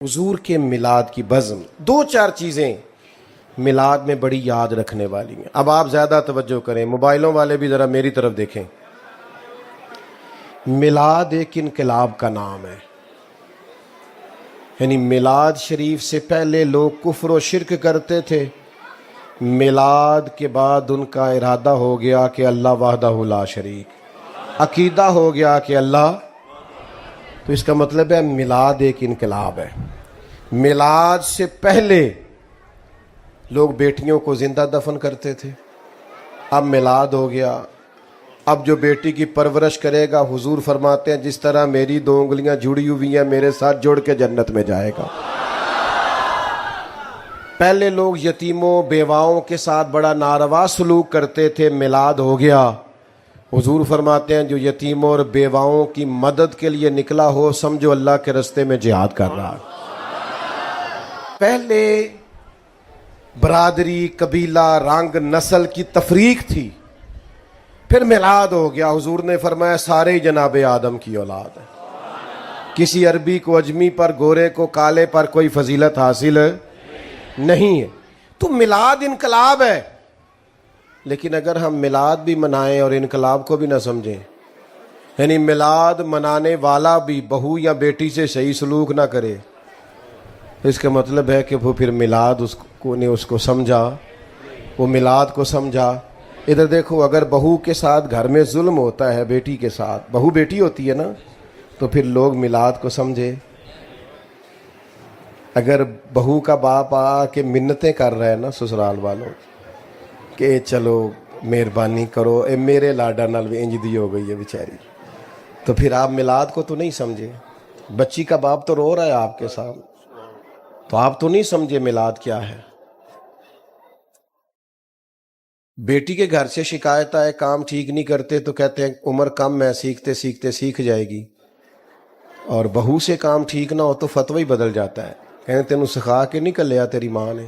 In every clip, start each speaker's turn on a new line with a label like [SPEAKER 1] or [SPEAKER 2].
[SPEAKER 1] حضور کے میلاد کی بزم دو چار چیزیں میلاد میں بڑی یاد رکھنے والی ہیں۔ اب آپ زیادہ توجہ کریں، موبائلوں والے بھی ذرا میری طرف دیکھیں۔ میلاد ایک انقلاب کا نام ہے، یعنی میلاد شریف سے پہلے لوگ کفر و شرک کرتے تھے، میلاد کے بعد ان کا ارادہ ہو گیا کہ اللہ وحدہ لا شریک، عقیدہ ہو گیا کہ اللہ، تو اس کا مطلب ہے میلاد ایک انقلاب ہے۔ میلاد سے پہلے لوگ بیٹیوں کو زندہ دفن کرتے تھے، اب میلاد ہو گیا، اب جو بیٹی کی پرورش کرے گا، حضور فرماتے ہیں جس طرح میری دو انگلیاں جڑی ہوئی ہیں میرے ساتھ جڑ کے جنت میں جائے گا۔ پہلے لوگ یتیموں بیواؤں کے ساتھ بڑا ناروا سلوک کرتے تھے، میلاد ہو گیا، حضور فرماتے ہیں جو یتیموں اور بیواؤں کی مدد کے لیے نکلا ہو سمجھو اللہ کے رستے میں جہاد کر رہا ہے۔ پہلے برادری، قبیلہ، رنگ، نسل کی تفریق تھی، پھر میلاد ہو گیا، حضور نے فرمایا سارے ہی جناب آدم کی اولاد ہے، کسی عربی کو اجمی پر، گورے کو کالے پر کوئی فضیلت حاصل نہیں ہے۔ تو میلاد انقلاب ہے، لیکن اگر ہم میلاد بھی منائیں اور انقلاب کو بھی نہ سمجھیں، یعنی میلاد منانے والا بھی بہو یا بیٹی سے صحیح سلوک نہ کرے، اس کا مطلب ہے کہ وہ پھر میلاد اس کو سمجھا، وہ میلاد کو سمجھا۔ ادھر دیکھو، اگر بہو کے ساتھ گھر میں ظلم ہوتا ہے، بیٹی کے ساتھ، بہو بیٹی ہوتی ہے نا، تو پھر لوگ میلاد کو سمجھے۔ اگر بہو کا باپ آ کے منتیں کر رہے ہیں نا سسرال والوں کہ چلو مہربانی کرو، اے میرے لاڈا نال بھی انج دی ہو گئی ہے بیچاری، تو پھر آپ میلاد کو تو نہیں سمجھے۔ بچی کا باپ تو رو رہا ہے آپ کے سامنے، تو آپ تو نہیں سمجھے میلاد کیا ہے۔ بیٹی کے گھر سے شکایت آئے کام ٹھیک نہیں کرتے تو کہتے ہیں عمر کم ہے، سیکھتے سیکھتے سیکھ جائے گی، اور بہو سے کام ٹھیک نہ ہو تو فتوی بدل جاتا ہے، کہتے تینوں سکھا کے نہیں کلیا تیری ماں نے،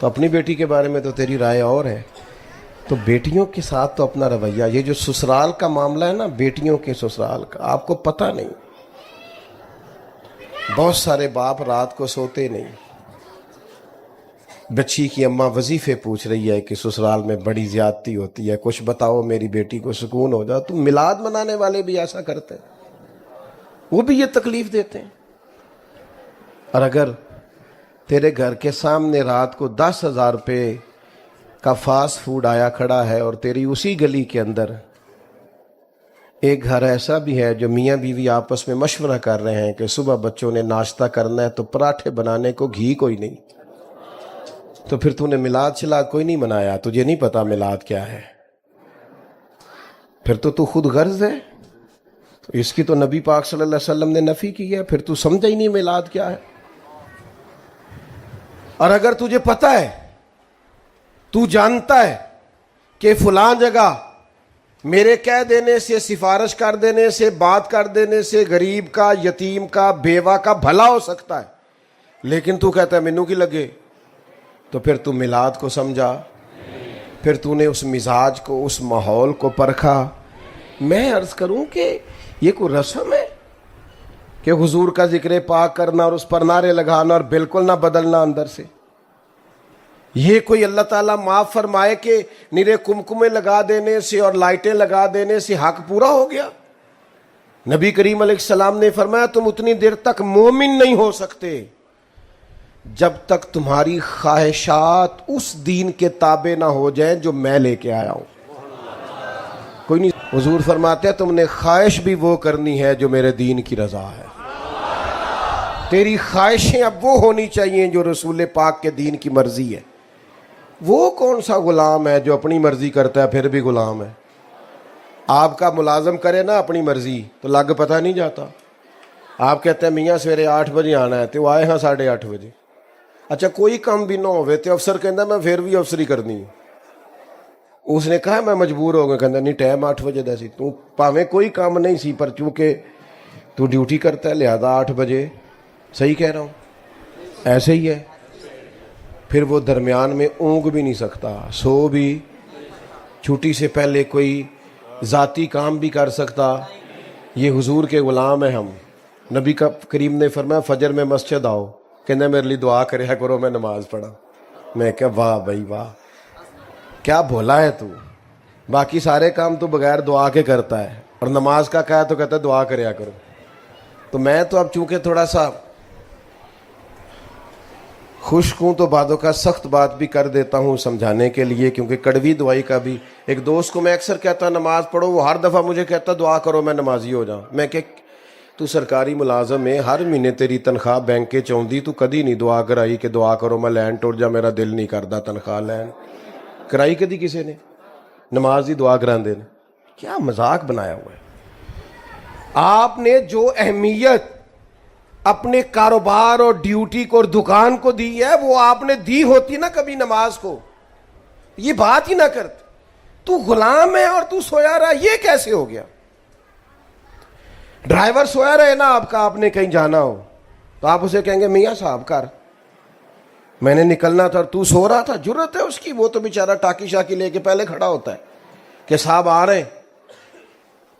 [SPEAKER 1] تو اپنی بیٹی کے بارے میں تو تیری رائے اور ہے۔ تو بیٹیوں کے ساتھ تو اپنا رویہ، یہ جو سسرال کا معاملہ ہے نا، بیٹیوں کے سسرال کا، آپ کو پتہ نہیں، بہت سارے باپ رات کو سوتے نہیں، بچی کی اماں وظیفے پوچھ رہی ہے کہ سسرال میں بڑی زیادتی ہوتی ہے، کچھ بتاؤ میری بیٹی کو سکون ہو جائے۔ تو میلاد منانے والے بھی ایسا کرتے ہیں، وہ بھی یہ تکلیف دیتے ہیں۔ اور اگر تیرے گھر کے سامنے رات کو 10,000 روپے کا فاسٹ فوڈ آیا کھڑا ہے، اور تیری اسی گلی کے اندر ایک گھر ایسا بھی ہے جو میاں بیوی آپس میں مشورہ کر رہے ہیں کہ صبح بچوں نے ناشتہ کرنا ہے تو پراٹھے بنانے کو گھی کوئی نہیں، تو پھر تو نے میلاد شلاد کوئی نہیں منایا، تجھے نہیں پتا میلاد کیا ہے، پھر تو خود غرض ہے، تو اس کی تو نبی پاک صلی اللہ علیہ وسلم نے نفی کی ہے، پھر تو سمجھا ہی نہیں میلاد کیا ہے۔ اور اگر تجھے پتا ہے، تو جانتا ہے کہ فلاں جگہ میرے کہہ دینے سے، سفارش کر دینے سے، بات کر دینے سے غریب کا، یتیم کا، بیوہ کا بھلا ہو سکتا ہے، لیکن تو کہتا ہے مینوں کی لگے، تو پھر تو میلاد کو سمجھا، پھر تو نے اس مزاج کو، اس ماحول کو پرکھا۔ میں عرض کروں کہ یہ کوئی رسم ہے کہ حضور کا ذکر پاک کرنا اور اس پر نعرے لگانا اور بالکل نہ بدلنا اندر سے؟ یہ کوئی اللہ تعالیٰ معاف فرمائے کہ نیرے کمکمے لگا دینے سے اور لائٹیں لگا دینے سے حق پورا ہو گیا؟ نبی کریم علیہ السلام نے فرمایا تم اتنی دیر تک مومن نہیں ہو سکتے جب تک تمہاری خواہشات اس دین کے تابع نہ ہو جائیں جو میں لے کے آیا ہوں۔ کوئی نہیں، حضور فرماتے ہیں تم نے خواہش بھی وہ کرنی ہے جو میرے دین کی رضا ہے، تیری خواہشیں اب وہ ہونی چاہیے جو رسول پاک کے دین کی مرضی ہے۔ وہ کون سا غلام ہے جو اپنی مرضی کرتا ہے پھر بھی غلام ہے؟ آپ کا ملازم کرے نا اپنی مرضی تو لگ پتہ نہیں جاتا۔ آپ کہتے ہیں میاں سویرے 8 بجے آنا ہے تو وہ آئے ہاں 8:30 بجے، اچھا کوئی کام بھی نہ ہوئے تو افسر کہندا میں پھر بھی افسری کرنی، اس نے کہا میں مجبور ہو گیا، کہندا نہیں ٹائم 8 بجے دا سی، تو پاویں کوئی کام نہیں سی پر چونکہ تو ڈیوٹی کرتا ہے لہذا 8 بجے، صحیح کہہ رہا ہوں؟ ایسے ہی ہے، پھر وہ درمیان میں اونگ بھی نہیں سکتا، سو بھی، چھٹی سے پہلے کوئی ذاتی کام بھی کر سکتا۔ یہ حضور کے غلام ہیں ہم، نبی کا کریم نے فرمایا فجر میں مسجد آؤ, کہنا میرے لیے دعا کریا کرو میں نماز پڑھا. میں کہا واہ بھائی واہ, کیا بھولا ہے تو, باقی سارے کام تو بغیر دعا کے کرتا ہے, اور نماز کا کہا تو کہتا ہے دعا کریا کرو. تو میں تو اب چونکہ تھوڑا سا خشک ہوں تو بعدوں کا سخت بات بھی کر دیتا ہوں سمجھانے کے لیے, کیونکہ کڑوی دعائی کا بھی. ایک دوست کو میں اکثر کہتا نماز پڑھو, وہ ہر دفعہ مجھے کہتا دعا کرو میں نمازی ہو جاؤں. میں کہ تو سرکاری ملازم ہے, ہر مہینے تیری تنخواہ بینک کے چوندی, تو کدی نہیں دعا کرائی کہ دعا کرو میں لین ٹوٹ جا, میرا دل نہیں کرتا تنخواہ لین کرائی کدی کسی نے, نماز ہی دعا کراندے نے. کیا مذاق بنایا ہوا ہے. آپ نے جو اہمیت اپنے کاروبار اور ڈیوٹی کو اور دکان کو دی ہے, وہ آپ نے دی ہوتی نا کبھی نماز کو, یہ بات ہی نہ کرتے. تو غلام ہے اور تو سویا رہا, یہ کیسے ہو گیا؟ ڈرائیور سویا رہے نا آپ کا, آپ نے کہیں جانا ہو تو آپ اسے کہیں گے میاں صاحب کر, میں نے نکلنا تھا اور تو سو رہا تھا. جرت ہے اس کی, وہ تو بیچارہ ٹاکی شاکی لے کے پہلے کھڑا ہوتا ہے کہ صاحب آ رہے ہیں.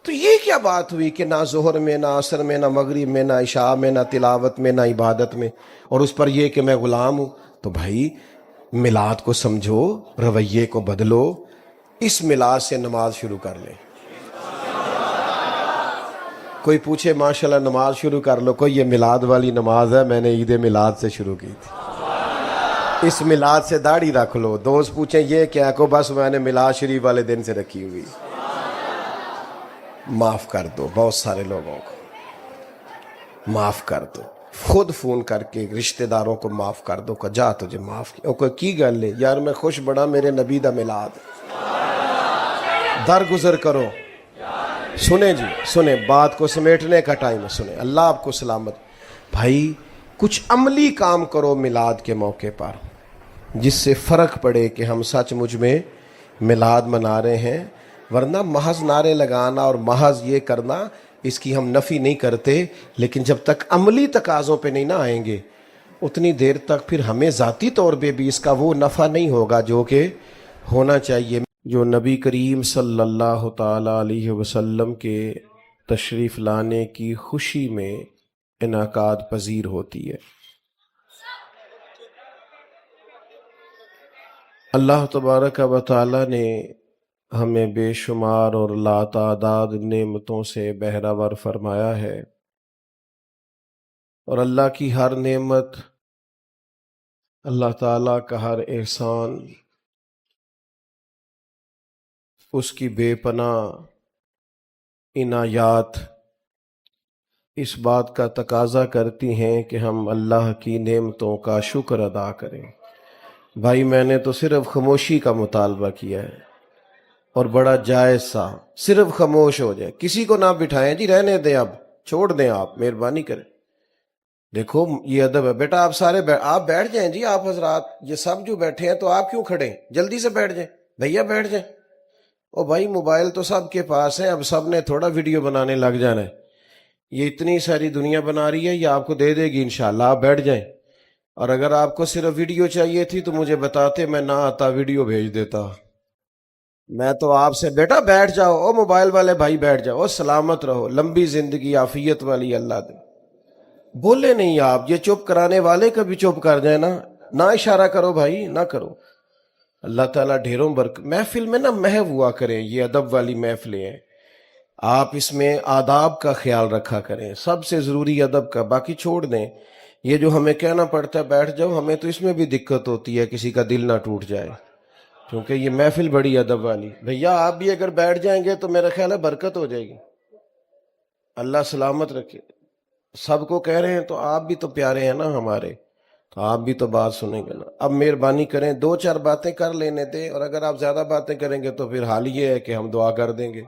[SPEAKER 1] تو یہ کیا بات ہوئی کہ نہ ظہر میں, نہ عصر میں, نہ مغرب میں, نہ عشاء میں, نہ تلاوت میں, نہ عبادت میں, اور اس پر یہ کہ میں غلام ہوں. تو بھائی میلاد کو سمجھو, رویے کو بدلو, اس میلاد سے نماز شروع کر لیں. کوئی پوچھے ماشاءاللہ نماز شروع کر لو, کوئی یہ میلاد والی نماز ہے, میں نے عید میلاد سے شروع کی تھی, اس میلاد سے داڑھی رکھ لو. دوست پوچھیں یہ کیا, کو بس میں نے میلاد شریف والے دن سے رکھی ہوئی. معاف کر دو, بہت سارے لوگوں کو معاف کر دو, خود فون کر کے رشتہ داروں کو معاف کر دو کہ جا تجھے معاف کیا. کوئی کی گل ہے یار, میں خوش بڑا میرے نبی دا میلاد, درگزر کرو. سنیں جی سنیں, بات کو سمیٹنے کا ٹائم ہے, سنیں. اللہ آپ کو سلامت. بھائی کچھ عملی کام کرو میلاد کے موقع پر, جس سے فرق پڑے کہ ہم سچ مجھ میں میلاد منا رہے ہیں. ورنہ محض نعرے لگانا اور محض یہ کرنا, اس کی ہم نفی نہیں کرتے, لیکن جب تک عملی تقاضوں پہ نہیں نہ آئیں گے اتنی دیر تک پھر ہمیں ذاتی طور پہ بھی اس کا وہ نفع نہیں ہوگا جو کہ ہونا چاہیے, جو نبی کریم صلی اللہ تعالی علیہ وسلم کے تشریف لانے کی خوشی میں انعقاد پذیر ہوتی ہے. اللہ تبارک و تعالی نے ہمیں بے شمار اور لاتعداد نعمتوں سے بہرہور فرمایا ہے, اور اللہ کی ہر نعمت, اللہ تعالیٰ کا ہر احسان, اس کی بے پناہ عنایات اس بات کا تقاضا کرتی ہیں کہ ہم اللہ کی نعمتوں کا شکر ادا کریں. بھائی میں نے تو صرف خاموشی کا مطالبہ کیا ہے, اور بڑا جائز سا, صرف خاموش ہو جائے, کسی کو نہ بٹھائیں جی, رہنے دیں, اب چھوڑ دیں, آپ مہربانی کریں. دیکھو یہ ادب ہے بیٹا, آپ سارے آپ بیٹھ جائیں جی, آپ حضرات یہ سب جو بیٹھے ہیں تو آپ کیوں کھڑے ہیں, جلدی سے بیٹھ جائیں بھیا, بیٹھ جائیں. او بھائی موبائل تو سب کے پاس ہے, اب سب نے تھوڑا ویڈیو بنانے لگ جانا ہے, یہ اتنی ساری دنیا بنا رہی ہے, یہ آپ کو دے دے گی انشاءاللہ, آپ بیٹھ جائیں. اور اگر آپ کو صرف ویڈیو چاہیے تھی تو مجھے بتاتے, میں نہ آتا ویڈیو بھیج دیتا. میں تو آپ سے بیٹا بیٹھ جاؤ, او موبائل والے بھائی بیٹھ جاؤ, او سلامت رہو, لمبی زندگی عافیت والی اللہ دے. بولے نہیں آپ, یہ چپ کرانے والے کبھی چپ کر جائیں نا, نہ اشارہ کرو بھائی, نہ کرو. اللہ تعالیٰ ڈھیروں برکت. محفل میں نا محو ہوا کریں, یہ ادب والی محفلیں ہیں, آپ اس میں آداب کا خیال رکھا کریں, سب سے ضروری ادب کا, باقی چھوڑ دیں. یہ جو ہمیں کہنا پڑتا ہے بیٹھ جاؤ, ہمیں تو اس میں بھی دقت ہوتی ہے کسی کا دل نہ ٹوٹ جائے, کیونکہ یہ محفل بڑی ادب والی. بھیا آپ بھی اگر بیٹھ جائیں گے تو میرا خیال ہے برکت ہو جائے گی. اللہ سلامت رکھے. سب کو کہہ رہے ہیں تو آپ بھی تو پیارے ہیں نا ہمارے, تو آپ بھی تو بات سنیں گے نا. اب مہربانی کریں, 2-4 باتیں کر لینے دیں, اور اگر آپ زیادہ باتیں کریں گے تو پھر حال یہ ہے کہ ہم دعا کر دیں گے.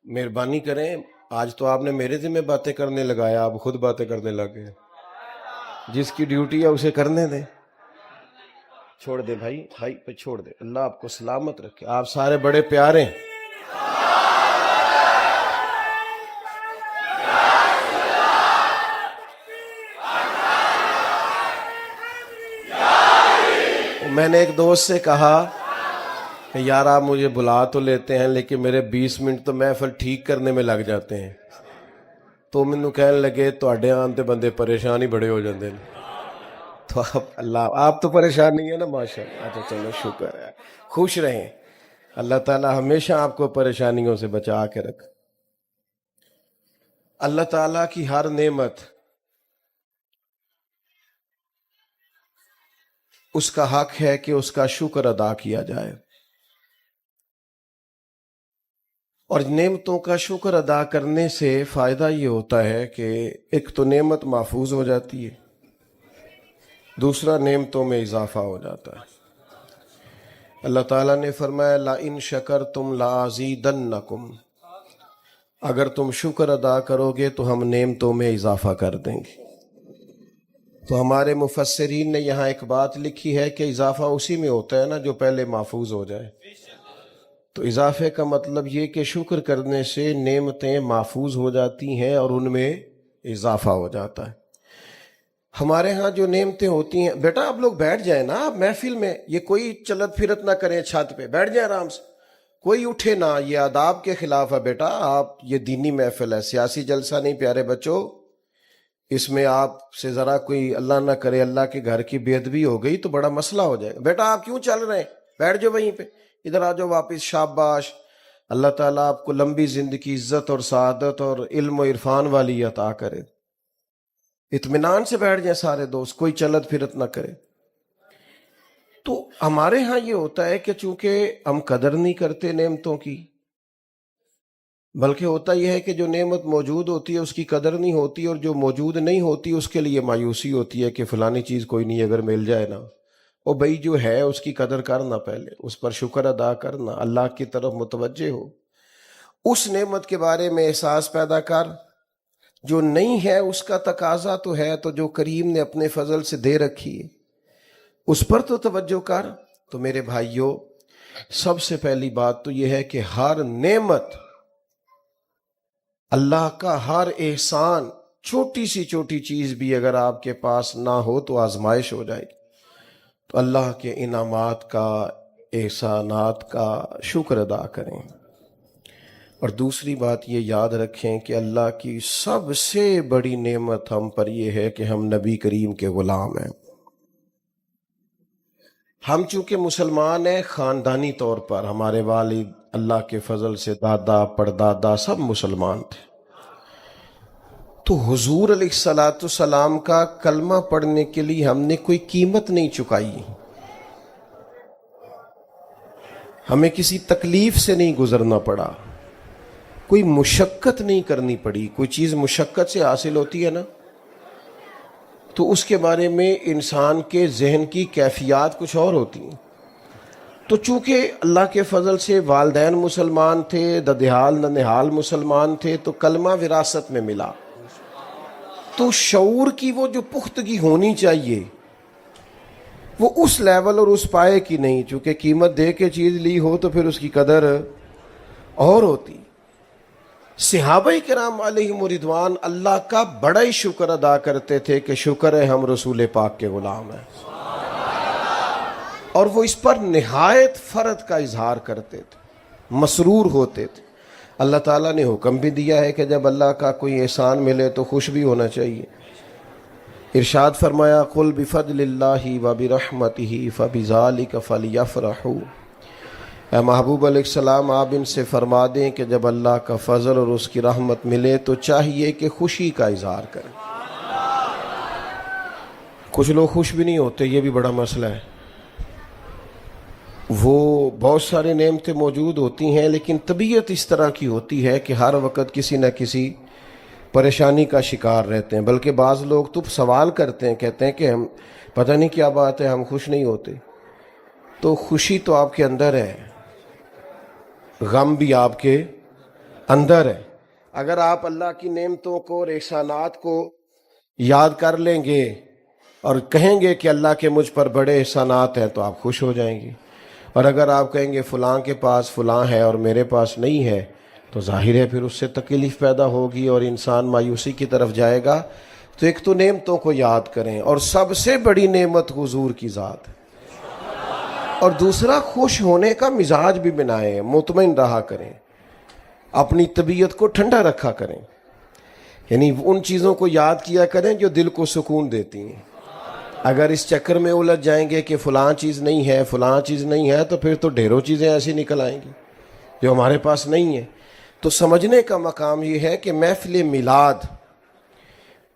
[SPEAKER 1] مہربانی کریں, آج تو آپ نے میرے ذمہ باتیں کرنے لگایا, آپ خود باتیں کرنے لگ گئے. جس کی ڈیوٹی ہے اسے کرنے دیں, چھوڑ دیں بھائی, بھائی پہ چھوڑ دیں. اللہ آپ کو سلامت رکھے, آپ سارے بڑے پیارے ہیں. میں نے ایک دوست سے کہا کہ یار آپ مجھے بلا تو لیتے ہیں لیکن میرے 20 منٹ تو محفل ٹھیک کرنے میں لگ جاتے ہیں. تو مینوں کہنے لگے تواڈے آن تے بندے پریشان ہی بڑے ہو جاندے نے. تو آپ تو پریشان نہیں ہے نا ماشاء اللہ. اچھا چلو شکر ہے. خوش رہیں. اللہ تعالیٰ ہمیشہ آپ کو پریشانیوں سے بچا کے رکھ. اللہ تعالیٰ کی ہر نعمت اس کا حق ہے کہ اس کا شکر ادا کیا جائے. اور نعمتوں کا شکر ادا کرنے سے فائدہ یہ ہوتا ہے کہ ایک تو نعمت محفوظ ہو جاتی ہے، دوسرا نعمتوں میں اضافہ ہو جاتا ہے. اللہ تعالیٰ نے فرمایا لَإِن شَكَرْتُمْ لَأَزِيدَنَّكُمْ، اگر تم شکر ادا کرو گے تو ہم نعمتوں میں اضافہ کر دیں گے. تو ہمارے مفسرین نے یہاں ایک بات لکھی ہے کہ اضافہ اسی میں ہوتا ہے نا جو پہلے محفوظ ہو جائے. تو اضافے کا مطلب یہ کہ شکر کرنے سے نعمتیں محفوظ ہو جاتی ہیں اور ان میں اضافہ ہو جاتا ہے. ہمارے ہاں جو نعمتیں ہوتی ہیں، بیٹا آپ لوگ بیٹھ جائیں نا، آپ محفل میں یہ کوئی چلت پھرت نہ کریں، چھت پہ بیٹھ جائیں آرام سے، کوئی اٹھے نہ، یہ آداب کے خلاف ہے بیٹا. آپ یہ دینی محفل ہے، سیاسی جلسہ نہیں پیارے بچوں. اس میں آپ سے ذرا کوئی اللہ نہ کرے اللہ کے گھر کی بے ادبی ہو گئی تو بڑا مسئلہ ہو جائے گا. بیٹا آپ کیوں چل رہے ہیں، بیٹھ جاؤ وہیں پہ، ادھر آ جاؤ واپس. شاباش، اللہ تعالیٰ آپ کو لمبی زندگی، عزت اور سعادت اور علم و عرفان والی عطا کرے. اطمینان سے بیٹھ جائیں سارے دوست، کوئی چلت پھرت نہ کرے. تو ہمارے ہاں یہ ہوتا ہے کہ چونکہ ہم قدر نہیں کرتے نعمتوں کی، بلکہ ہوتا یہ ہے کہ جو نعمت موجود ہوتی ہے اس کی قدر نہیں ہوتی، اور جو موجود نہیں ہوتی اس کے لیے مایوسی ہوتی ہے کہ فلانی چیز کوئی نہیں، اگر مل جائے نا. اور بھائی جو ہے اس کی قدر کرنا، پہلے اس پر شکر ادا کرنا، اللہ کی طرف متوجہ ہو، اس نعمت کے بارے میں احساس پیدا کر. جو نہیں ہے اس کا تقاضا تو ہے، تو جو کریم نے اپنے فضل سے دے رکھی ہے اس پر تو توجہ کر. تو میرے بھائیوں، سب سے پہلی بات تو یہ ہے کہ ہر نعمت، اللہ کا ہر احسان، چھوٹی سی چھوٹی چیز بھی اگر آپ کے پاس نہ ہو تو آزمائش ہو جائے گی. تو اللہ کے انعامات کا، احسانات کا شکر ادا کریں. اور دوسری بات یہ یاد رکھیں کہ اللہ کی سب سے بڑی نعمت ہم پر یہ ہے کہ ہم نبی کریم کے غلام ہیں. ہم چونکہ مسلمان ہیں خاندانی طور پر، ہمارے والد اللہ کے فضل سے دادا پردادا سب مسلمان تھے. تو حضور علیہ الصلاۃ والسلام کا کلمہ پڑھنے کے لیے ہم نے کوئی قیمت نہیں چکائی، ہمیں کسی تکلیف سے نہیں گزرنا پڑا، کوئی مشقت نہیں کرنی پڑی. کوئی چیز مشقت سے حاصل ہوتی ہے نا تو اس کے بارے میں انسان کے ذہن کی کیفیات کچھ اور ہوتی ہیں. تو چونکہ اللہ کے فضل سے والدین مسلمان تھے، ددحال ننہال مسلمان تھے، تو کلمہ وراثت میں ملا. تو شعور کی وہ جو پختگی ہونی چاہیے وہ اس لیول اور اس پائے کی نہیں، چونکہ قیمت دے کے چیز لی ہو تو پھر اس کی قدر اور ہوتی. صحابہ کرام علیہم رضوان اللہ کا بڑا ہی شکر ادا کرتے تھے کہ شکر ہے ہم رسول پاک کے غلام ہیں، اور وہ اس پر نہایت فرد کا اظہار کرتے تھے، مسرور ہوتے تھے. اللہ تعالیٰ نے حکم بھی دیا ہے کہ جب اللہ کا کوئی احسان ملے تو خوش بھی ہونا چاہیے. ارشاد فرمایا قل بفضل اللہ وبرحمتہ فبذلک فلیفرحوا. اے محبوب علیہ السلام، آپ ان سے فرما دیں کہ جب اللہ کا فضل اور اس کی رحمت ملے تو چاہیے کہ خوشی کا اظہار کریں. کچھ لوگ خوش بھی نہیں ہوتے، یہ بھی بڑا مسئلہ ہے. وہ بہت سارے نعمتیں موجود ہوتی ہیں لیکن طبیعت اس طرح کی ہوتی ہے کہ ہر وقت کسی نہ کسی پریشانی کا شکار رہتے ہیں. بلکہ بعض لوگ تو سوال کرتے ہیں، کہتے ہیں کہ ہم پتہ نہیں کیا بات ہے ہم خوش نہیں ہوتے. تو خوشی تو آپ کے اندر ہے، غم بھی آپ کے اندر ہے. اگر آپ اللہ کی نعمتوں کو اور احسانات کو یاد کر لیں گے اور کہیں گے کہ اللہ کے مجھ پر بڑے احسانات ہیں تو آپ خوش ہو جائیں گے. اور اگر آپ کہیں گے فلاں کے پاس فلاں ہے اور میرے پاس نہیں ہے تو ظاہر ہے پھر اس سے تکلیف پیدا ہوگی اور انسان مایوسی کی طرف جائے گا. تو ایک تو نعمتوں کو یاد کریں، اور سب سے بڑی نعمت حضور کی ذات ہے. اور دوسرا خوش ہونے کا مزاج بھی بنائیں، مطمئن رہا کریں، اپنی طبیعت کو ٹھنڈا رکھا کریں. یعنی ان چیزوں کو یاد کیا کریں جو دل کو سکون دیتی ہیں. اگر اس چکر میں الجھ جائیں گے کہ فلاں چیز نہیں ہے فلاں چیز نہیں ہے تو پھر تو ڈھیروں چیزیں ایسی نکل آئیں گی جو ہمارے پاس نہیں ہیں. تو سمجھنے کا مقام یہ ہے کہ محفل میلاد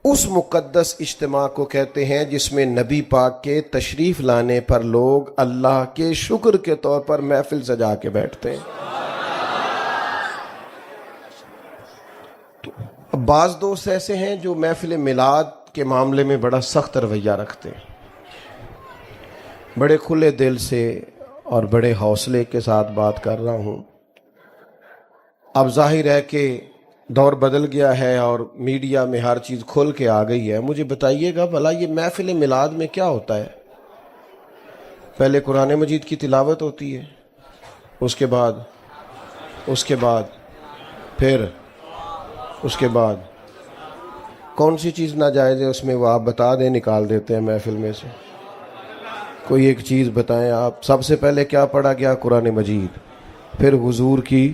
[SPEAKER 1] اس مقدس اجتماع کو کہتے ہیں جس میں نبی پاک کے تشریف لانے پر لوگ اللہ کے شکر کے طور پر محفل سجا کے بیٹھتے ہیں. تو بعض دوست ایسے ہیں جو محفل میلاد کے معاملے میں بڑا سخت رویہ رکھتے ہیں. بڑے کھلے دل سے اور بڑے حوصلے کے ساتھ بات کر رہا ہوں. اب ظاہر ہے کہ دور بدل گیا ہے اور میڈیا میں ہر چیز کھل کے آ گئی ہے. مجھے بتائیے گا بھلا یہ محفل میلاد میں کیا ہوتا ہے؟ پہلے قرآن مجید کی تلاوت ہوتی ہے، اس کے بعد کون سی چیز ناجائز ہے اس میں، وہ آپ بتا دیں، نکال دیتے ہیں محفل میں سے. کوئی ایک چیز بتائیں آپ. سب سے پہلے کیا پڑھا گیا؟ قرآن مجید، پھر حضور کی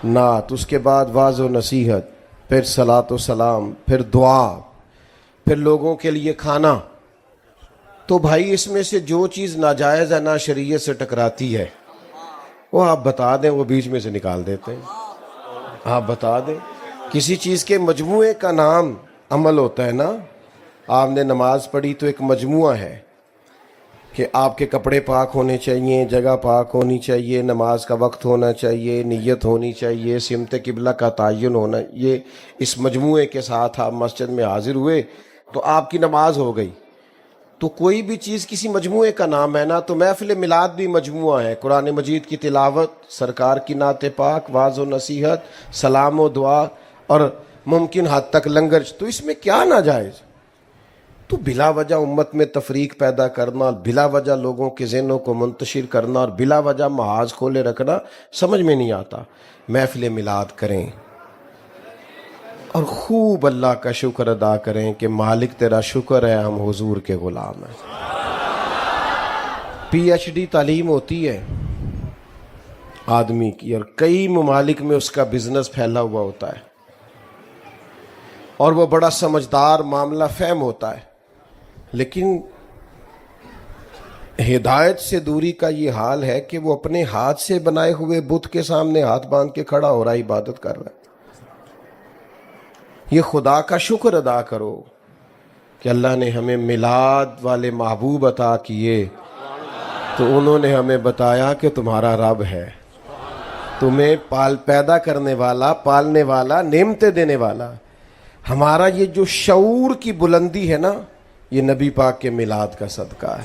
[SPEAKER 1] نعت، اس کے بعد واعظ و نصیحت، پھر صلاۃ و سلام، پھر دعا، پھر لوگوں کے لیے کھانا. تو بھائی اس میں سے جو چیز ناجائز ہے نا شریعت سے ٹکراتی ہے وہ آپ بتا دیں، وہ بیچ میں سے نکال دیتے ہیں. آپ بتا دیں. کسی چیز کے مجموعے کا نام عمل ہوتا ہے نا. آپ نے نماز پڑھی تو ایک مجموعہ ہے کہ آپ کے کپڑے پاک ہونے چاہیے، جگہ پاک ہونی چاہیے، نماز کا وقت ہونا چاہیے، نیت ہونی چاہیے، سمت قبلہ کا تعین ہونا. یہ اس مجموعے کے ساتھ آپ مسجد میں حاضر ہوئے تو آپ کی نماز ہو گئی. تو کوئی بھی چیز کسی مجموعے کا نام ہے نا. تو محفل میلاد بھی مجموعہ ہے. قرآن مجید کی تلاوت، سرکار کی نعت پاک، واعظ و نصیحت، سلام و دعا اور ممکن حد تک لنگر. تو اس میں کیا ناجائز؟ تو بلا وجہ امت میں تفریق پیدا کرنا، بلا وجہ لوگوں کے ذہنوں کو منتشر کرنا اور بلا وجہ محاذ کھولے رکھنا سمجھ میں نہیں آتا. محفل میلاد کریں اور خوب اللہ کا شکر ادا کریں کہ مالک تیرا شکر ہے ہم حضور کے غلام ہیں. PhD تعلیم ہوتی ہے آدمی کی اور کئی ممالک میں اس کا بزنس پھیلا ہوا ہوتا ہے اور وہ بڑا سمجھدار، معاملہ فہم ہوتا ہے. لیکن ہدایت سے دوری کا یہ حال ہے کہ وہ اپنے ہاتھ سے بنائے ہوئے بت کے سامنے ہاتھ باندھ کے کھڑا ہو رہا ہے، عبادت کر رہا ہے. یہ خدا کا شکر ادا کرو کہ اللہ نے ہمیں میلاد والے محبوب عطا کیے تو انہوں نے ہمیں بتایا کہ تمہارا رب ہے، تمہیں پیدا کرنے والا، پالنے والا، نعمتیں دینے والا. ہمارا یہ جو شعور کی بلندی ہے نا، یہ نبی پاک کے میلاد کا صدقہ ہے.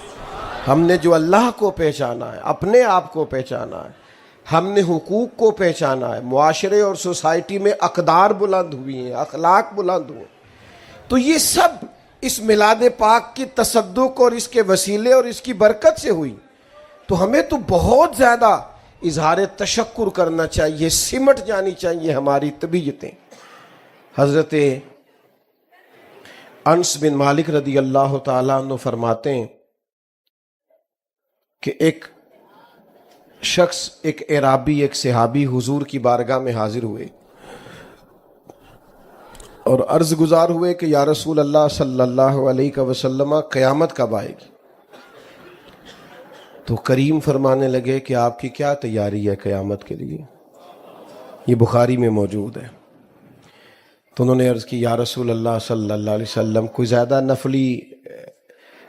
[SPEAKER 1] ہم نے جو اللہ کو پہچانا ہے، اپنے آپ کو پہچانا ہے، ہم نے حقوق کو پہچانا ہے، معاشرے اور سوسائٹی میں اقدار بلند ہوئی ہیں، اخلاق بلند ہوئے. تو یہ سب اس میلاد پاک کی تصدق اور اس کے وسیلے اور اس کی برکت سے ہوئی. تو ہمیں تو بہت زیادہ اظہار تشکر کرنا چاہیے، سمٹ جانی چاہیے ہماری طبیعتیں. حضرت انس بن مالک رضی اللہ تعالیٰ عنہ فرماتے ہیں کہ ایک شخص، ایک اعرابی، ایک صحابی حضور کی بارگاہ میں حاضر ہوئے اور عرض گزار ہوئے کہ یا رسول اللہ صلی اللہ علیہ وسلم قیامت کب آئے گی؟ تو کریم فرمانے لگے کہ آپ کی کیا تیاری ہے قیامت کے لیے؟ یہ بخاری میں موجود ہے. تو انہوں نے عرض کی یا رسول اللہ صلی اللہ علیہ وسلم کوئی زیادہ نفلی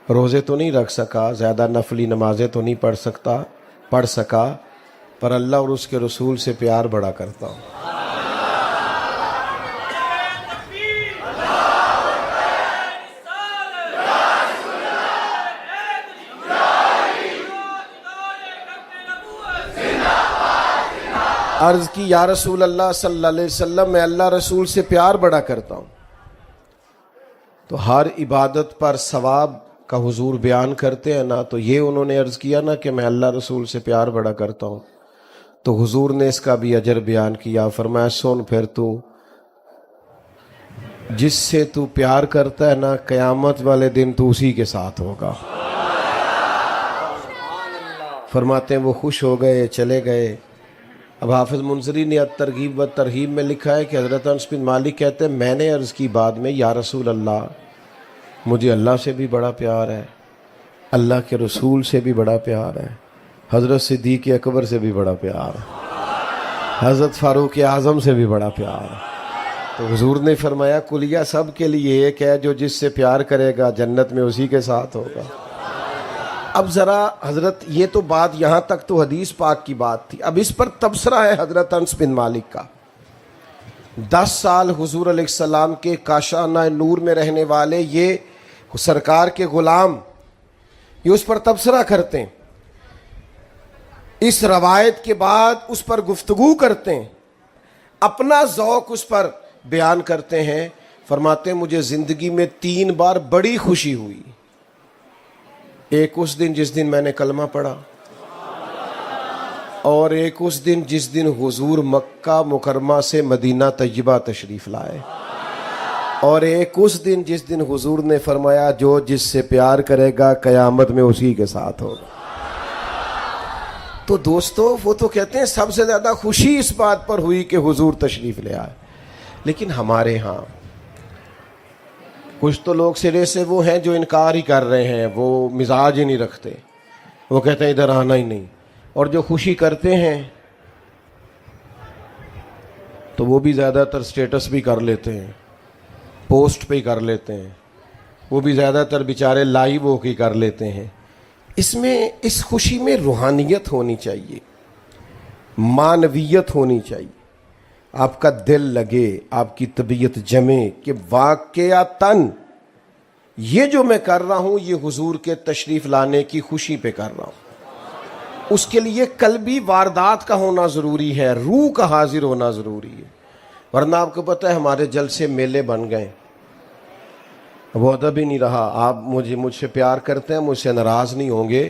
[SPEAKER 1] روزے تو نہیں رکھ سکا، زیادہ نفلی نمازیں تو نہیں پڑھ سکا، پر اللہ اور اس کے رسول سے پیار بڑا کرتا ہوں. عرض کی یا رسول اللہ صلی اللہ علیہ وسلم میں اللہ رسول سے پیار بڑا کرتا ہوں. تو ہر عبادت پر ثواب کا حضور بیان کرتے ہیں نا، تو یہ انہوں نے عرض کیا نا کہ میں اللہ رسول سے پیار بڑا کرتا ہوں. تو حضور نے اس کا بھی اجر بیان کیا. فرمایا سن پھر تو جس سے تو پیار کرتا ہے نا، قیامت والے دن تو اسی کے ساتھ ہوگا. فرماتے ہیں وہ خوش ہو گئے، چلے گئے. اب حافظ منذری نے ترغیب و ترہیب میں لکھا ہے کہ حضرت انس بن مالک کہتے ہیں میں نے عرض کی بعد میں یا رسول اللہ مجھے اللہ سے بھی بڑا پیار ہے، اللہ کے رسول سے بھی بڑا پیار ہے، حضرت صدیق اکبر سے بھی بڑا پیار ہے، حضرت فاروق اعظم سے بھی بڑا پیار ہے۔ تو حضور نے فرمایا کلیہ سب کے لیے ایک ہے، جو جس سے پیار کرے گا جنت میں اسی کے ساتھ ہوگا۔ اب ذرا حضرت یہ تو بات یہاں تک تو حدیث پاک کی بات تھی، اب اس پر تبصرہ ہے حضرت انس بن مالک کا۔ 10 سال حضور علیہ السلام کے کاشانہ نور میں رہنے والے یہ سرکار کے غلام یہ اس پر تبصرہ کرتے ہیں، اس روایت کے بعد اس پر گفتگو کرتے ہیں، اپنا ذوق اس پر بیان کرتے ہیں۔ فرماتے ہیں مجھے زندگی میں 3 بار بڑی خوشی ہوئی، ایک اس دن جس دن میں نے کلمہ پڑھا، اور ایک اس دن جس دن حضور مکہ مکرمہ سے مدینہ طیبہ تشریف لائے، اور ایک اس دن جس دن حضور نے فرمایا جو جس سے پیار کرے گا قیامت میں اسی کے ساتھ ہوگا۔ تو دوستو وہ تو کہتے ہیں سب سے زیادہ خوشی اس بات پر ہوئی کہ حضور تشریف لے آئے، لیکن ہمارے ہاں کچھ تو لوگ سرے سے وہ ہیں جو انکار ہی کر رہے ہیں، وہ مزاج ہی نہیں رکھتے، وہ کہتے ہیں ادھر آنا ہی نہیں، اور جو خوشی کرتے ہیں تو وہ بھی زیادہ تر سٹیٹس بھی کر لیتے ہیں، پوسٹ پہ ہی کر لیتے ہیں، وہ بھی زیادہ تر بیچارے لائیو ہو کے کر لیتے ہیں۔ اس خوشی میں روحانیت ہونی چاہیے، معنویت ہونی چاہیے، آپ کا دل لگے، آپ کی طبیعت جمے کہ واقعتاً یہ جو میں کر رہا ہوں یہ حضور کے تشریف لانے کی خوشی پہ کر رہا ہوں۔ اس کے لیے قلبی واردات کا ہونا ضروری ہے، روح کا حاضر ہونا ضروری ہے، ورنہ آپ کو پتہ ہے ہمارے جلسے میلے بن گئے، وہ ادب ہی نہیں رہا۔ آپ مجھ سے پیار کرتے ہیں، مجھ سے ناراض نہیں ہوں گے۔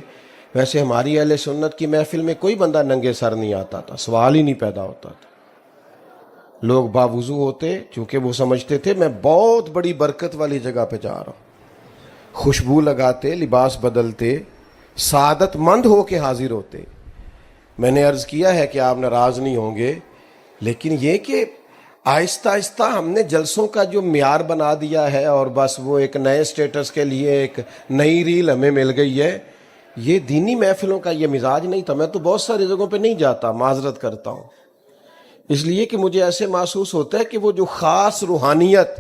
[SPEAKER 1] ویسے ہماری اہل سنت کی محفل میں کوئی بندہ ننگے سر نہیں آتا تھا، سوال ہی نہیں پیدا ہوتا تھا، لوگ باوضو ہوتے، چونکہ وہ سمجھتے تھے میں بہت بڑی برکت والی جگہ پہ جا رہا ہوں، خوشبو لگاتے، لباس بدلتے، سعادت مند ہو کے حاضر ہوتے۔ میں نے عرض کیا ہے کہ آپ ناراض نہیں ہوں گے، لیکن یہ کہ آہستہ آہستہ ہم نے جلسوں کا جو معیار بنا دیا ہے، اور بس وہ ایک نئے سٹیٹس کے لیے ایک نئی ریل ہمیں مل گئی ہے، یہ دینی محفلوں کا یہ مزاج نہیں تھا۔ میں تو بہت ساری جگہوں پہ نہیں جاتا، معذرت کرتا ہوں، اس لیے کہ مجھے ایسے محسوس ہوتا ہے کہ وہ جو خاص روحانیت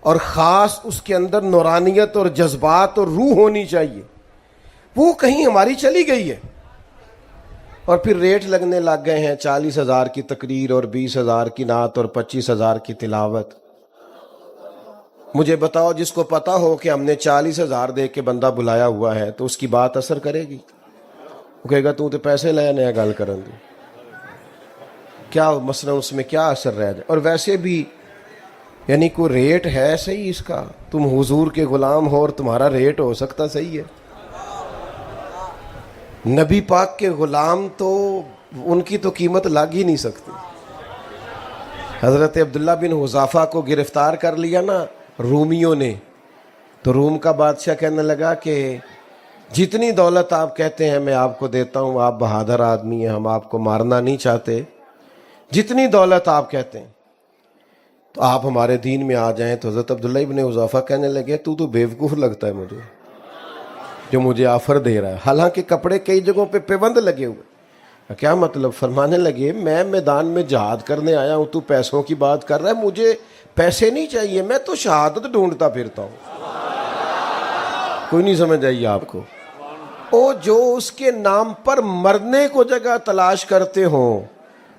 [SPEAKER 1] اور خاص اس کے اندر نورانیت اور جذبات اور روح ہونی چاہیے وہ کہیں ہماری چلی گئی ہے، اور پھر ریٹ لگنے لگ گئے ہیں 40,000 کی تقریر اور 20,000 کی نعت اور 25,000 کی تلاوت۔ مجھے بتاؤ جس کو پتا ہو کہ ہم نے 40,000 دے کے بندہ بلایا ہوا ہے تو اس کی بات اثر کرے گی؟ وہ کہے گا تو پیسے لیا نیا گل کرن دی، کیا مثلا اس میں کیا اثر رہ جائے؟ اور ویسے بھی یعنی کوئی ریٹ ہے صحیح اس کا؟ تم حضور کے غلام ہو اور تمہارا ریٹ ہو سکتا صحیح ہے؟ نبی پاک کے غلام تو ان کی تو قیمت لگ ہی نہیں سکتی۔ حضرت عبداللہ بن حذافہ کو گرفتار کر لیا نا رومیوں نے، تو روم کا بادشاہ کہنے لگا کہ جتنی دولت آپ کہتے ہیں میں آپ کو دیتا ہوں، آپ بہادر آدمی ہیں، ہم آپ کو مارنا نہیں چاہتے، جتنی دولت آپ کہتے ہیں تو آپ ہمارے دین میں آ جائیں۔ تو حضرت عبداللہ ابن حذافہ کہنے لگے تو بیوقوف لگتا ہے مجھے جو مجھے آفر دے رہا ہے، حالانکہ کپڑے کئی جگہوں پہ پیبند لگے ہوئے۔ کیا مطلب؟ فرمانے لگے میں میدان میں جہاد کرنے آیا ہوں، تو پیسوں کی بات کر رہا ہے، مجھے پیسے نہیں چاہیے، میں تو شہادت ڈھونڈتا پھرتا ہوں۔ کوئی نہیں سمجھ آئی آپ کو؟ او جو اس کے نام پر مرنے کو جگہ تلاش کرتے ہوں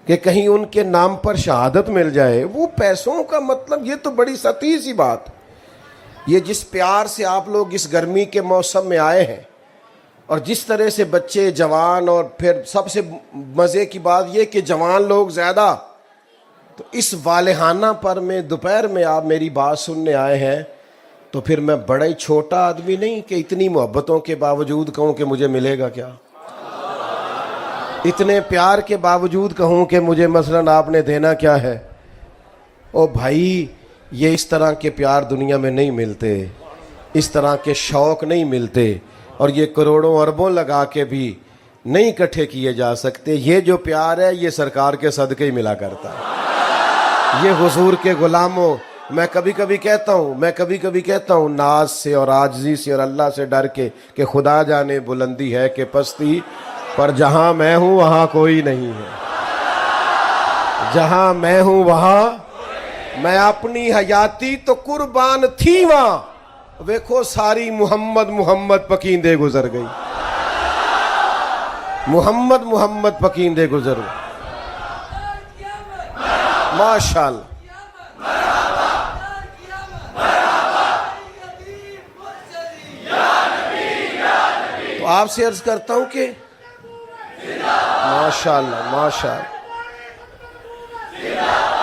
[SPEAKER 1] کہ کہیں ان کے نام پر شہادت مل جائے، وہ پیسوں کا مطلب یہ تو بڑی سطحی سی بات۔ یہ جس پیار سے آپ لوگ اس گرمی کے موسم میں آئے ہیں، اور جس طرح سے بچے، جوان، اور پھر سب سے مزے کی بات یہ کہ جوان لوگ زیادہ، تو اس والہانہ پر میں دوپہر میں آپ میری بات سننے آئے ہیں، تو پھر میں بڑا ہی چھوٹا آدمی نہیں کہ اتنی محبتوں کے باوجود کہوں کہ مجھے ملے گا کیا، اتنے پیار کے باوجود کہوں کہ مجھے مثلاً آپ نے دینا کیا ہے۔ او بھائی، یہ اس طرح کے پیار دنیا میں نہیں ملتے، اس طرح کے شوق نہیں ملتے، اور یہ کروڑوں اربوں لگا کے بھی نہیں اکٹھے کیے جا سکتے. یہ جو پیار ہے یہ سرکار کے صدقے ہی ملا کرتا ہے. یہ حضور کے غلاموں، میں کبھی کبھی کہتا ہوں ناز سے اور عاجزی سے اور اللہ سے ڈر کے کہ خدا جانے بلندی ہے کہ پستی، پر جہاں میں ہوں وہاں کوئی نہیں ہے. جہاں میں ہوں وہاں میں اپنی حیاتی تو قربان تھی وہاں، ویکھو ساری محمد محمد پکیندے گزر گئی. محمد پکیندے گزر گئی. ماشاءاللہ. تو آپ سے عرض کرتا ہوں کہ ماشاءاللہ ماشاءاللہ.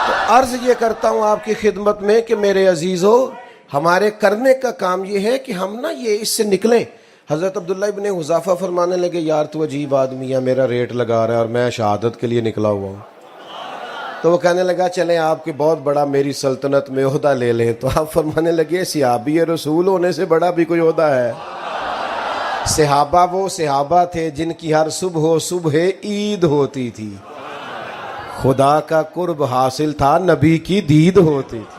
[SPEAKER 1] تو عرض یہ کرتا ہوں آپ کی خدمت میں کہ میرے عزیزو، ہمارے کرنے کا کام یہ ہے کہ ہم نا یہ اس سے نکلیں. حضرت عبداللہ ابن حذیفہ فرمانے لگے یار تو عجیب آدمی ہے، میرا ریٹ لگا رہا ہے اور میں شہادت کے لیے نکلا ہوا ہوں. تو وہ کہنے لگا چلیں آپ کے بہت بڑا میری سلطنت میں عہدہ لے لیں. تو آپ فرمانے لگے صحابی رسول ہونے سے بڑا بھی کوئی عہدہ ہے؟ صحابہ وہ صحابہ تھے جن کی ہر صبح عید ہوتی تھی. خدا کا قرب حاصل تھا، نبی کی دید ہوتی تھی.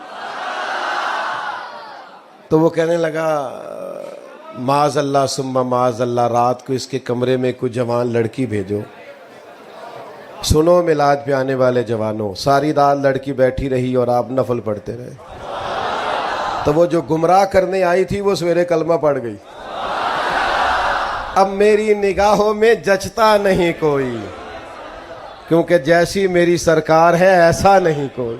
[SPEAKER 1] تو وہ کہنے لگا معاذ اللہ ثم معاذ اللہ، رات کو اس کے کمرے میں کوئی جوان لڑکی بھیجو. سنو میلاد پہ آنے والے جوانوں، ساری رات لڑکی بیٹھی رہی اور آپ نفل پڑھتے رہے. تو وہ جو گمراہ کرنے آئی تھی وہ سویرے کلمہ پڑھ گئی. اب میری نگاہوں میں جچتا نہیں کوئی، کیونکہ جیسی میری سرکار ہے ایسا نہیں کوئی.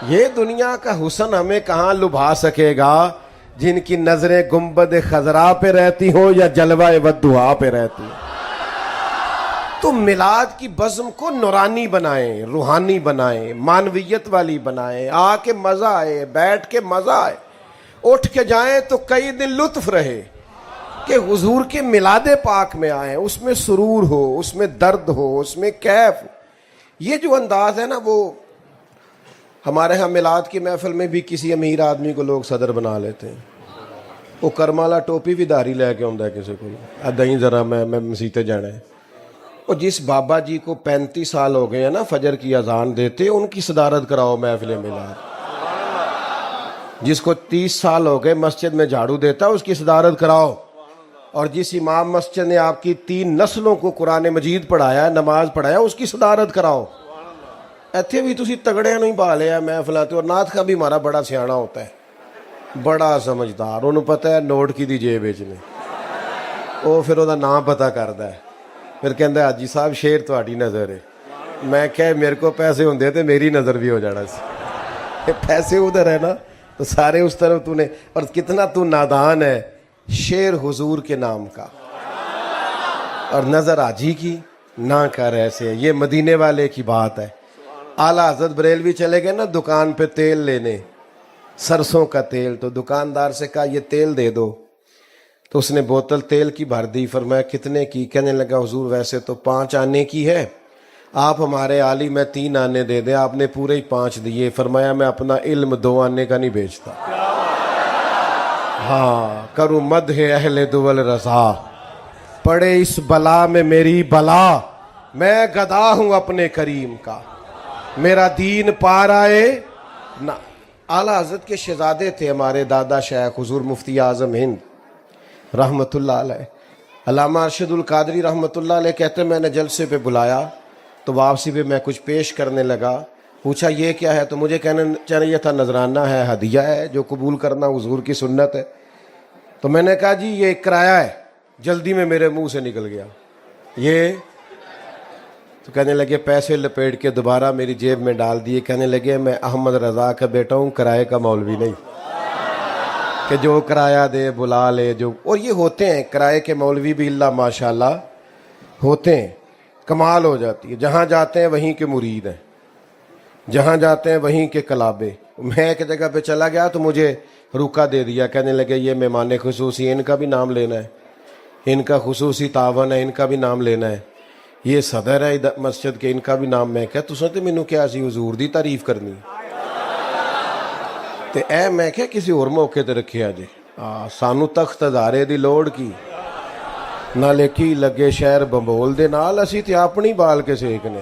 [SPEAKER 1] یہ دنیا کا حسن ہمیں کہاں لبھا سکے گا جن کی نظریں گنبد خضرا پہ رہتی ہوں یا جلوہ والدعا پہ رہتی ہوں. تو میلاد کی بزم کو نورانی بنائیں، روحانی بنائیں، معنویت والی بنائیں. آ کے مزہ آئے، بیٹھ کے مزہ آئے، اٹھ کے جائیں تو کئی دن لطف رہے کہ حضور کے میلاد پاک میں آئیں. اس میں سرور ہو، اس میں درد ہو، اس میں کیف ہو. یہ جو انداز ہے نا، وہ ہمارے ہاں میلاد کی محفل میں بھی کسی امیر آدمی کو لوگ صدر بنا لیتے ہیں. وہ کرمالا ٹوپی بھی داری لے کے آتا ہے کسی کو، ادائیں ذرا میں مسیتے جانا ہے. اور جس بابا جی کو 35 سال ہو گئے ہیں نا فجر کی اذان دیتے، ان کی صدارت کراؤ محفل میلاد. جس کو 30 سال ہو گئے مسجد میں جھاڑو دیتا اس کی صدارت کراؤ. اور جس امام مسجد نے آپ کی 3 نسلوں کو قرآن مجید پڑھایا، نماز پڑھایا، اس کی صدارت کراؤ. ایتھے بھی تسی تگڑے نہیں پا لیا محفل آتے. اور نعت کا بھی ہمارا بڑا سیاںا ہوتا ہے، بڑا سمجھدار. انہوں پتہ ہے نوٹ کی دی جیب بیچنے، وہ پھر وہ نام پتہ کرتا ہے. پھر کہندا ہے حاجی صاحب شیر تہاڈی نظر ہے. میں کہ میرے کو پیسے ہوندے تے میری نظر بھی ہو جانا سی. پیسے ادھر ہے نا تو سارے اس طرف تو نے. اور کتنا تو نادان ہے. شیر حضور کے نام کا اور نظر حاجی کی نہ کر ایسے. یہ مدینے والے کی بات ہے. اعلیٰ حضرت بریلوی چلے گئے نا دکان پہ تیل لینے، سرسوں کا تیل. تو دکاندار سے کہا یہ تیل دے دو. تو اس نے بوتل تیل کی بھر دی. فرمایا کتنے کی؟ کہنے لگا حضور ویسے تو 5 آنے کی ہے، آپ ہمارے عالی میں 3 آنے دے دیں. آپ نے پورے ہی 5 دیے. فرمایا میں اپنا علم 2 آنے کا نہیں بیچتا. ہاں کروں مدح اہل دول رضا، پڑے اس بلا میں میری بلا. میں گدا ہوں اپنے کریم کا، میرا دین پار آئے نہ. اعلیٰ حضرت کے شہزادے تھے ہمارے دادا شیخ حضور مفتی اعظم ہند رحمت اللہ علیہ. علامہ ارشد القادری رحمت اللہ علیہ کہتے ہیں میں نے جلسے پہ بلایا تو واپسی پہ میں کچھ پیش کرنے لگا. پوچھا یہ کیا ہے؟ تو مجھے کہنا چاہیے تھا نذرانہ ہے، ہدیہ ہے جو قبول کرنا حضور کی سنت ہے. تو میں نے کہا جی یہ کرایہ ہے. جلدی میں میرے منہ سے نکل گیا یہ. تو کہنے لگے پیسے لپیٹ کے دوبارہ میری جیب میں ڈال دیے. کہنے لگے میں احمد رضا کا بیٹا ہوں، کرائے کا مولوی نہیں کہ جو کرایہ دے بلا لے. جو اور یہ ہوتے ہیں کرائے کے مولوی بھی اللہ ماشاءاللہ ہوتے ہیں. کمال ہو جاتی ہے. جہاں جاتے ہیں وہیں کے مرید ہیں، جہاں جاتے ہیں وہیں کے کلابے. میں ایک جگہ پہ چلا گیا تو مجھے روکا دے دیا. کہنے لگے یہ مہمان خصوصی، ان کا بھی نام لینا ہے، ان کا خصوصی تعاون ہے، ان کا بھی نام لینا ہے. یہ صدر ہے مسجد کے، ان کا بھی نام. میں کہ تساں تے مینوں کیا سی حضور دی تعریف کرنی تے اے میں کہ کسی اور موقع تے رکھیا جے. سانو تخت ہزارے دی لوڑ کی. ਨਾਲੇ ਕੀ ਲੱਗੇ ਸ਼ਹਿਰ ਬੰਬੋਲ ਦੇ ਨਾਲ, ਅਸੀਂ ਤੇ ਆਪਣੀ ਬਾਲ ਕੇ ਸੇਕਨੇ।